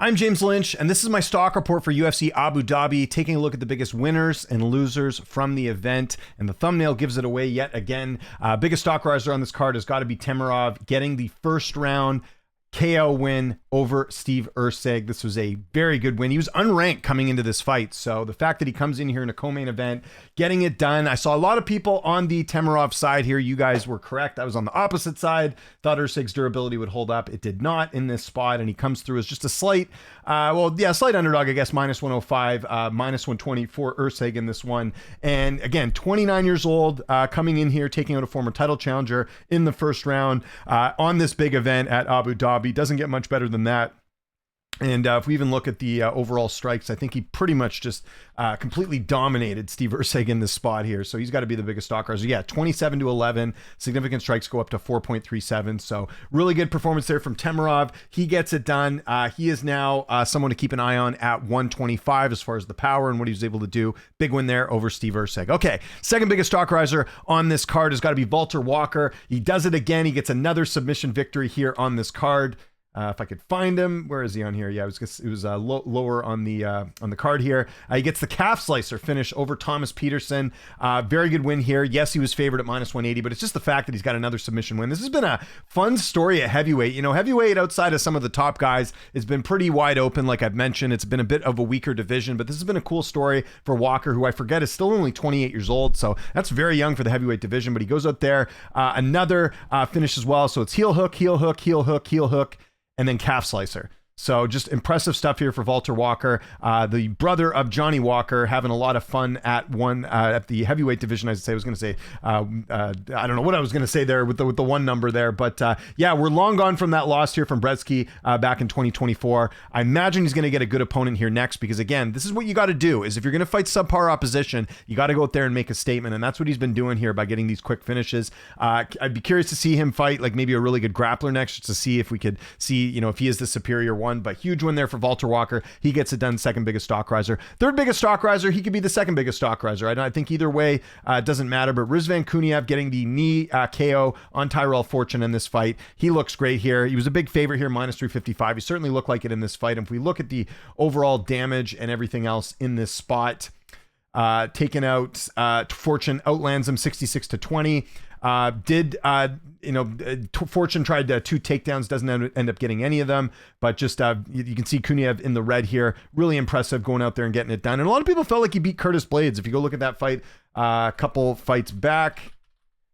I'm James Lynch, and this is my stock report for UFC Abu Dhabi, taking a look at the biggest winners and losers from the event. And the thumbnail gives it away yet again. Biggest stock riser on this card has got to be Temirov, getting the first round KO win over Steve Erceg. This was a very good win. He was unranked coming into this fight. So the fact that he comes in here in a co-main event, getting it done. I saw a lot of people on the Temirov side here. You guys were correct. I was on the opposite side. Thought Erceg's durability would hold up. It did not in this spot. And he comes through as just a slight, slight underdog, I guess, minus 105, minus 120 for Erceg in this one. And again, 29 years old, coming in here, taking out a former title challenger in the first round on this big event at Abu Dhabi. Doesn't get much better than that. And if we even look at the overall strikes, I think he pretty much just completely dominated Steve Erceg in this spot here. So he's got to be the biggest stock riser. Yeah, 27-11. Significant strikes go up to 4.37. So really good performance there from Temirov. He gets it done. He is now someone to keep an eye on at 125 as far as the power and what he was able to do. Big win there over Steve Erceg. Okay, second biggest stock riser on this card has got to be Walter Walker. He does it again. He gets another submission victory here on this card. If I could find him, where is he on here? Yeah, it was lower on the card here. He gets the calf slicer finish over Thomas Peterson. Very good win here. Yes, he was favored at minus 180, but it's just the fact that he's got another submission win. This has been a fun story at heavyweight. You know, heavyweight outside of some of the top guys has been pretty wide open. Like I've mentioned, it's been a bit of a weaker division, but this has been a cool story for Walker, who I forget is still only 28 years old. So that's very young for the heavyweight division, but he goes out there, another finish as well. So it's heel hook, heel hook, heel hook, heel hook, and then calf slicer. So just impressive stuff here for Walter Walker, the brother of Johnny Walker, having a lot of fun at the heavyweight division. I was going to say, I don't know what I was going to say there with the one number there, but yeah, we're long gone from that loss here from Brzeski back in 2024. I imagine he's going to get a good opponent here next, because again, this is what you got to do: is if you're going to fight subpar opposition, you got to go out there and make a statement, and that's what he's been doing here by getting these quick finishes. I'd be curious to see him fight like maybe a really good grappler next, just to see if we could see, you know, if he is the superior one. But huge win there for Walter Walker. He gets it done. Second biggest stock riser. Third biggest stock riser. He could be the second biggest stock riser. I think either way, it doesn't matter. But Rizvan Kuniev getting the knee KO on Tyrell Fortune in this fight. He looks great here. He was a big favorite here, minus 355. He certainly looked like it in this fight. And if we look at the overall damage and everything else in this spot, taken out, Fortune outlands him 66-20. Fortune tried 2 takedowns, doesn't end up getting any of them, but just you can see Kuniev in the red here. Really impressive going out there and getting it done. And a lot of people felt like he beat Curtis Blaydes. If you go look at that fight a couple fights back,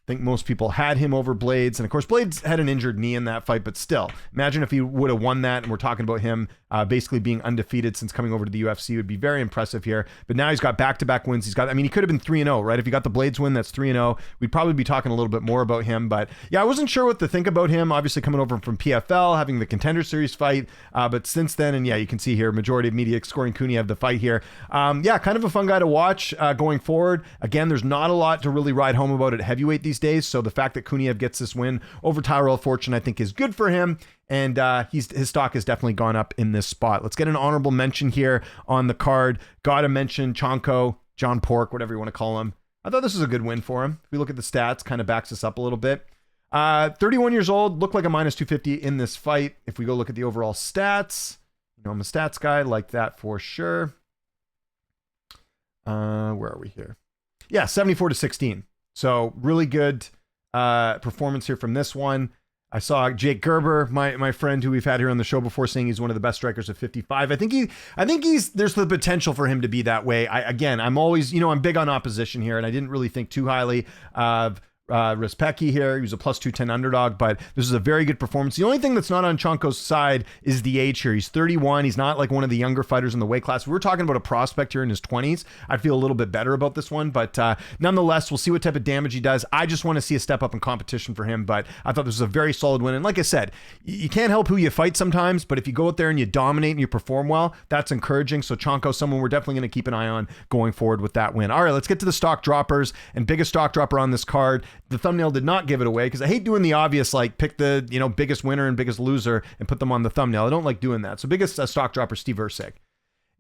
I think most people had him over Blaydes. And of course, Blaydes had an injured knee in that fight, but still, imagine if he would have won that. And we're talking about him basically being undefeated since coming over to the UFC. It would be very impressive here. But now he's got back-to-back wins. He could have been 3-0, right? If he got the Blaydes win, that's 3-0. We'd probably be talking a little bit more about him. But yeah, I wasn't sure what to think about him. Obviously coming over from PFL, having the Contender Series fight. But since then, and yeah, you can see here, majority of media scoring Kuniev the fight here. Yeah, kind of a fun guy to watch going forward. Again, there's not a lot to really ride home about at heavyweight these days. So the fact that Kuniev gets this win over Tyrell Fortune, I think is good for him. And his stock has definitely gone up in this spot. Let's get an honorable mention here on the card. Got to mention Chonko, John Pork, whatever you want to call him. I thought this was a good win for him. If we look at the stats, kind of backs us up a little bit. 31 years old, looked like a minus 250 in this fight. If we go look at the overall stats, you know, I'm a stats guy, like that for sure. Where are we here? Yeah, 74-16. So really good performance here from this one. I saw Jake Gerber, my friend who we've had here on the show before, saying he's one of the best strikers at 55. I think there's the potential for him to be that way. I'm always, I'm big on opposition here, and I didn't really think too highly of Respecki here. He was a plus 210 underdog, but this is a very good performance. The only thing that's not on Chonko's side is the age here. He's 31. He's not like one of the younger fighters in the weight class. We were talking about a prospect here in his 20s. I'd feel a little bit better about this one, but nonetheless, we'll see what type of damage he does. I just want to see a step up in competition for him, but I thought this was a very solid win. And like I said, you can't help who you fight sometimes, but if you go out there and you dominate and you perform well, that's encouraging. So Chonko, someone we're definitely going to keep an eye on going forward with that win. All right, let's get to the stock droppers, and biggest stock dropper on this card. The thumbnail did not give it away, because I hate doing the obvious, like pick the biggest winner and biggest loser and put them on the thumbnail. I don't like doing that. So biggest stock dropper, Steve Erceg.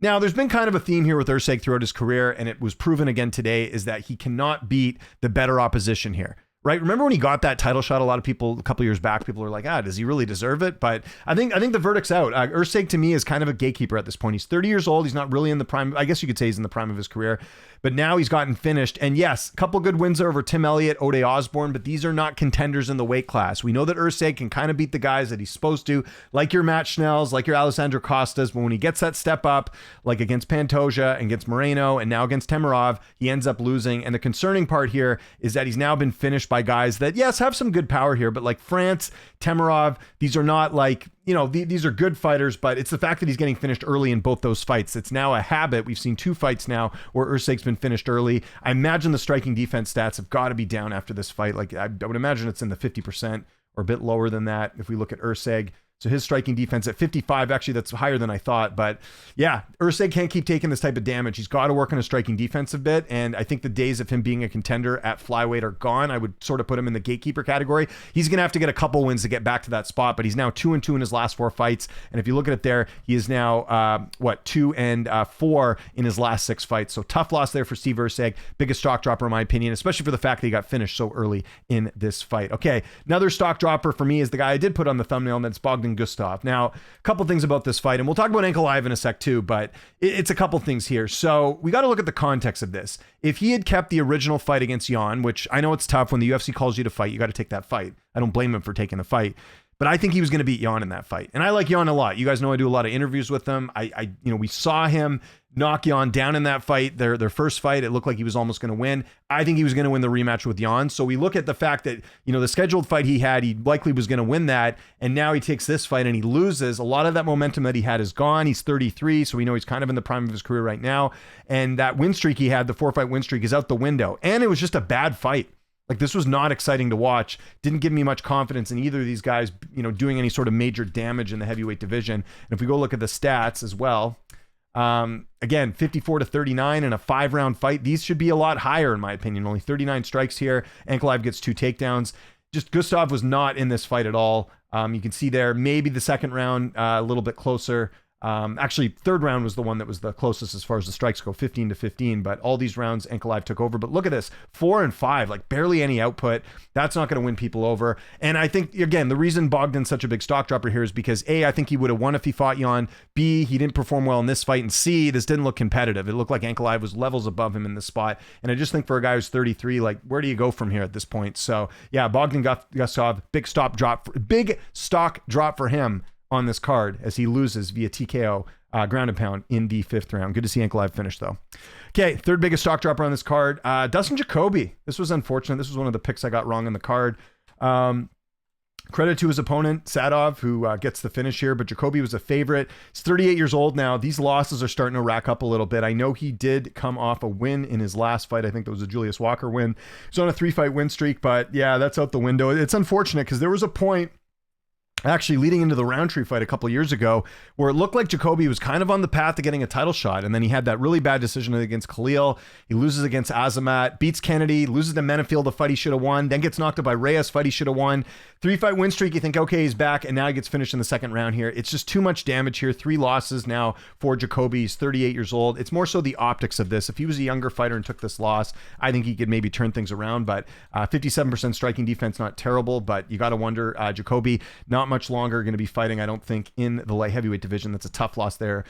Now, there's been kind of a theme here with Erceg throughout his career, and it was proven again today, is that he cannot beat the better opposition here. right? Remember when he got that title shot? A lot of people, a couple years back, people were like, does he really deserve it? But I think the verdict's out. Usyk to me is kind of a gatekeeper at this point. He's 30 years old. He's not really in the prime. I guess you could say he's in the prime of his career. But now he's gotten finished. And yes, a couple good wins over Tim Elliott, Ode Osborne, but these are not contenders in the weight class. We know that Usyk can kind of beat the guys that he's supposed to, like your Matt Schnells, like your Alessandro Costas. But when he gets that step up, like against Pantoja and against Moreno and now against Temerov, he ends up losing. And the concerning part here is that he's now been finished by guys that, yes, have some good power here, but like France, Temerov, these are not like, these are good fighters, but it's the fact that he's getting finished early in both those fights. It's now a habit. We've seen 2 fights now where Usyk's been finished early. I imagine the striking defense stats have got to be down after this fight. Like I would imagine it's in the 50% or a bit lower than that if we look at Usyk. So his striking defense at 55, actually, that's higher than I thought. But yeah, Usyk can't keep taking this type of damage. He's got to work on his striking defense a bit. And I think the days of him being a contender at flyweight are gone. I would sort of put him in the gatekeeper category. He's going to have to get a couple wins to get back to that spot. But he's now 2-2 in his last 4 fights. And if you look at it there, he is now, 2-4 in his last 6 fights. So tough loss there for Steve Usyk. Biggest stock dropper, in my opinion, especially for the fact that he got finished so early in this fight. Okay, another stock dropper for me is the guy I did put on the thumbnail, and that's Bogdan Gustaf. Now, a couple things about this fight, and we'll talk about Ankalaev in a sec too, but it's a couple things here. So we got to look at the context of this. If he had kept the original fight against Jan, which I know it's tough when the UFC calls you to fight, you got to take that fight. I don't blame him for taking the fight, but I think he was going to beat Jan in that fight. And I like Jan a lot. You guys know I do a lot of interviews with him. We saw him knock Jan down in that fight. Their first fight, it looked like he was almost going to win. I think he was going to win the rematch with Jan. So we look at the fact that, the scheduled fight he had, he likely was going to win that. And now he takes this fight and he loses. A lot of that momentum that he had is gone. He's 33. So we know he's kind of in the prime of his career right now. And that win streak he had, the 4-fight win streak, is out the window. And it was just a bad fight. Like, this was not exciting to watch. Didn't give me much confidence in either of these guys, doing any sort of major damage in the heavyweight division. And if we go look at the stats as well, again, 54-39 in a 5-round fight. These should be a lot higher, in my opinion. Only 39 strikes here. Ankalaev gets 2 takedowns. Just Gustaf was not in this fight at all. You can see there, maybe the second round, a little bit closer. Actually, third round was the one that was the closest as far as the strikes go, 15-15, but all these rounds Ankalaev took over. But look at this, 4 and 5, like barely any output. That's not going to win people over. And I think, again, the reason Bogdan's such a big stock dropper here is because A, I think he would have won if he fought Jan. B, he didn't perform well in this fight. And C, this didn't look competitive. It looked like Ankalaev was levels above him in this spot. And I just think for a guy who's 33, like, where do you go from here at this point? So yeah, Bogdan Gustaf, big stock drop for him on this card as he loses via TKO ground and pound in the 5th round. Good to see Ankalaev finish though. Okay, third biggest stock dropper on this card, Dustin Jacoby. This was unfortunate. This was one of the picks I got wrong in the card. Credit to his opponent, Sadov, who gets the finish here, but Jacoby was a favorite. He's 38 years old now. These losses are starting to rack up a little bit. I know he did come off a win in his last fight. I think that was a Julius Walker win. He's on a 3-fight win streak, but yeah, that's out the window. It's unfortunate because there was a point actually leading into the Roundtree fight a couple of years ago where it looked like Jacoby was kind of on the path to getting a title shot. And then he had that really bad decision against Khalil. He loses against Azamat, beats Kennedy, loses to Menefield, a fight he should have won, then gets knocked out by Reyes, fight he should have won. 3-fight win streak, you think, okay, he's back, and now he gets finished in the second round here. It's just too much damage here. 3 losses now for Jacoby. He's 38 years old. It's more so the optics of this. If he was a younger fighter and took this loss, I think he could maybe turn things around. But 57% striking defense, not terrible, but you got to wonder, Jacoby, not much longer going to be fighting, I don't think, in the light heavyweight division. That's a tough loss there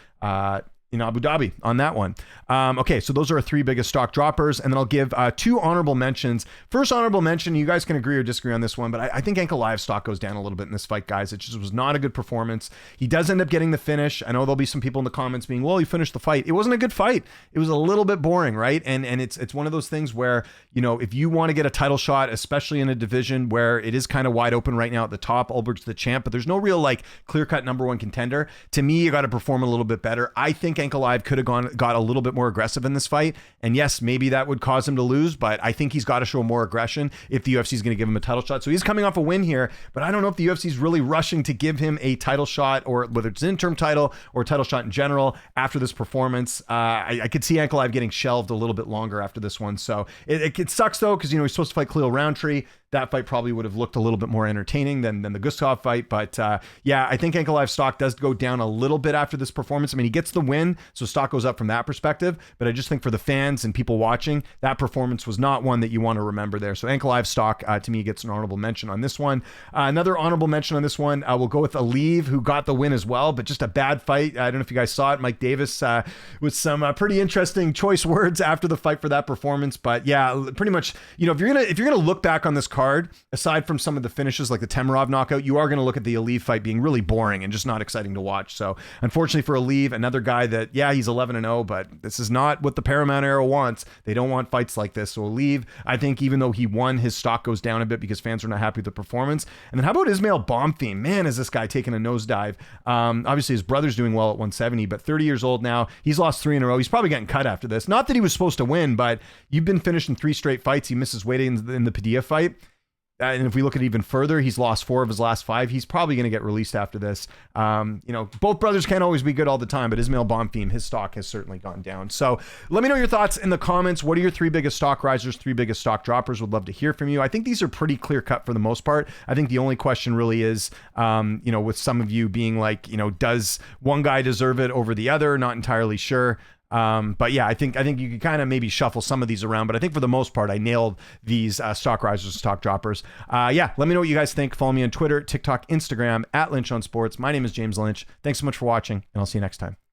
in Abu Dhabi on that one. Okay, so those are our 3 biggest stock droppers, and then I'll give 2 honorable mentions. First honorable mention, you guys can agree or disagree on this one, but I think Ankalaev's stock goes down a little bit in this fight, guys. It just was not a good performance. He does end up getting the finish. I know there'll be some people in the comments being, well, he finished the fight. It wasn't a good fight. It was a little bit boring, right? And it's one of those things where, if you want to get a title shot, especially in a division where it is kind of wide open right now at the top, Ulberg's the champ, but there's no real clear-cut number 1 contender. To me, you got to perform a little bit better. I think Ankalaev could have got a little bit more aggressive in this fight. And yes, maybe that would cause him to lose, but I think he's got to show more aggression if the UFC is going to give him a title shot. So he's coming off a win here, but I don't know if the UFC is really rushing to give him a title shot, or whether it's an interim title or a title shot in general after this performance. I could see Ankalaev getting shelved a little bit longer after this one. So it sucks though, because he's supposed to fight Khalil Roundtree. That fight probably would have looked a little bit more entertaining than the Gustaf fight. But yeah, I think Ankalaev's stock does go down a little bit after this performance. I mean, he gets the win, win. So stock goes up from that perspective. But I just think for the fans and people watching, that performance was not one that you want to remember there. So Ankalaev stock, to me, gets an honorable mention on this one. Another honorable mention on this one, we'll go with Aliv, who got the win as well, but just a bad fight. I don't know if you guys saw it. Mike Davis with some pretty interesting choice words after the fight for that performance. But yeah, pretty much, you know, if you're gonna look back on this card, aside from some of the finishes like the Temerov knockout, you are gonna look at the Aliv fight being really boring and just not exciting to watch. So unfortunately for Aliv, another guy that, yeah, he's 11-0, but this is not what the Paramount era wants. They don't want fights like this. So Aliv, I think even though he won, his stock goes down a bit because fans are not happy with the performance. And then how about Ismail Bonfim? Man, is this guy taking a nosedive? Obviously his brother's doing well at 170, but 30 years old now. He's lost 3 in a row. He's probably getting cut after this. Not that he was supposed to win, but you've been finished in 3 straight fights. He misses weight in the Padilla fight. And if we look at it even further, he's lost 4 of his last 5. He's probably going to get released after this. You know, both brothers can't always be good all the time, but Ismail Bonfim, his stock has certainly gone down. So let me know your thoughts in the comments. What are your 3 biggest stock risers, 3 biggest stock droppers? Would love to hear from you. I think these are pretty clear cut for the most part. I think the only question really is, you know, with some of you being like, you know, does one guy deserve it over the other? Not entirely sure. But yeah, I think you can kind of maybe shuffle some of these around, but I think for the most part, I nailed these stock risers, stock droppers. Yeah, let me know what you guys think. Follow me on Twitter, TikTok, Instagram, @Lynch on Sports. My name is James Lynch. Thanks so much for watching, and I'll see you next time.